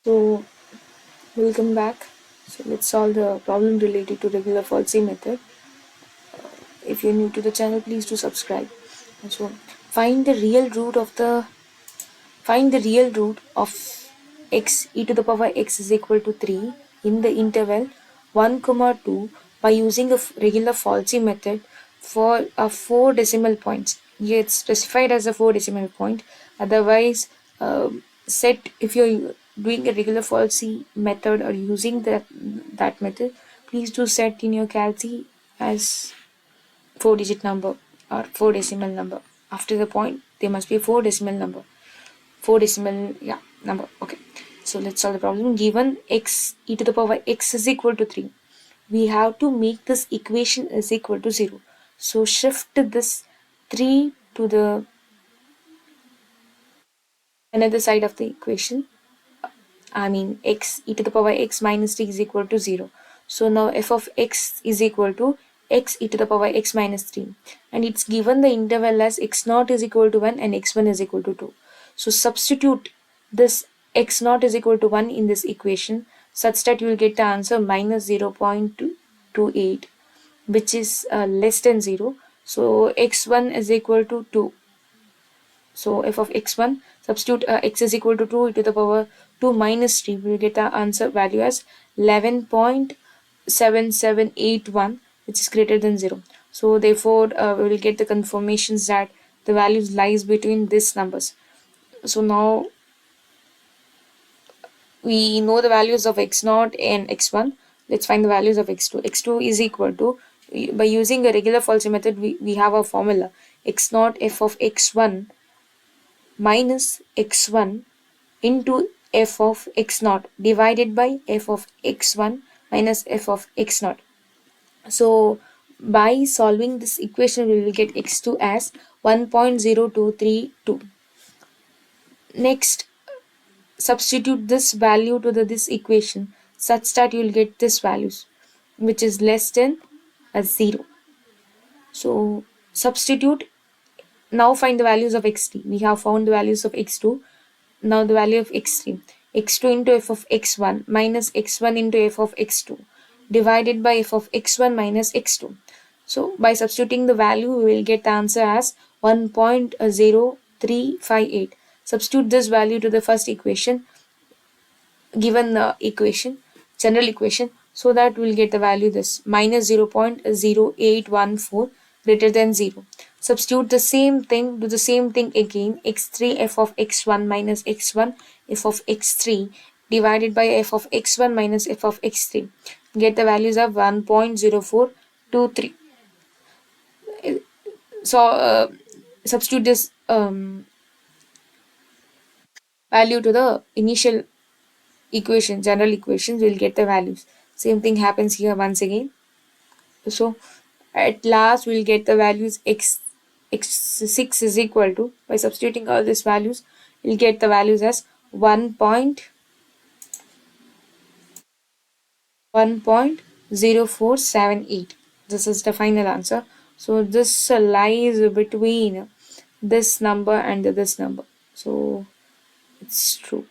So welcome back. So let's solve the problem related to regular FALSI method. If you're new to the channel, please do subscribe. And so find the real root of x e to the power x is equal to 3 in the interval 1 comma 2 by using a regular FALSI method for a 4 decimal points. Here it's specified as a 4 decimal point. Otherwise, set if you're doing a regular FALSI method or using that method, please do set in your calci as 4-digit number or 4 decimal number. After the point, there must be a 4 decimal number. 4 decimal number. Okay. So let's solve the problem. Given x e to the power x is equal to 3, we have to make this equation is equal to 0. So shift this 3 to the another side of the equation. I mean x e to the power x minus 3 is equal to 0. So now f of x is equal to x e to the power x minus 3, and it's given the interval as x0 is equal to 1 and x1 is equal to 2. So substitute this x0 is equal to 1 in this equation such that you will get the answer minus 0.28, which is less than 0. So x1 is equal to 2. So f of x1, substitute x is equal to 2 e to the power 2 minus 3. We will get the answer value as 11.7781, which is greater than 0. So therefore, we will get the confirmations that the values lies between these numbers. So now we know the values of x0 and x1. Let's find the values of x2. x2 is equal to, by using a regular FALSI method, we have a formula x0 f of x1 minus x1 into f of x0 divided by f of x1 minus f of x0. So by solving this equation, we will get x2 as 1.0232. Next, substitute this value to this equation such that you will get this values, which is less than a 0. So substitute. Now find the values of x3. We have found the values of x2. Now the value of x3. x2 into f of x1 minus x1 into f of x2 divided by f of x1 minus x2. So by substituting the value, we will get the answer as 1.0358. Substitute this value to the first equation, given the equation, general equation, so that we'll get the value this minus 0.0814 greater than 0. Substitute the same thing, do the same thing again. x3 f of x1 minus x1 f of x3 divided by f of x1 minus f of x3. Get the values of 1.0423. So substitute this value to the initial equation, general equations, we'll get the values. Same thing happens here once again. So at last we'll get the values x6 is equal to, by substituting all these values, we'll get the values as 1.0478. This is the final answer. So this lies between this number and this number. So it's true.